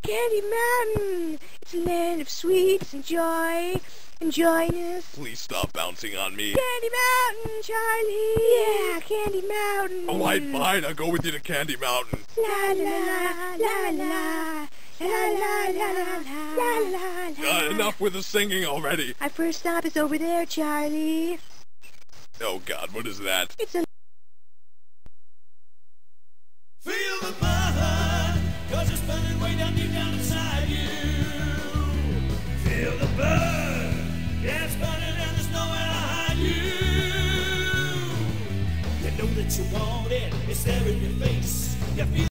Candy Mountain! It's a land of sweets and joy and joyness. Please stop bouncing on me. Candy Mountain, Charlie! Yeah, Candy Mountain! Alright, fine, I'll go with you to Candy Mountain. La la la la la la la la la. Enough with the singing already. Our first stop is over there, Charlie. Oh God, what is that? It's a Feel the blood, 'cause it's burning way down deep down inside you. Feel the blood, yeah, it's burning and there's nowhere to hide you. You know that you want it, it's there in your face. You feel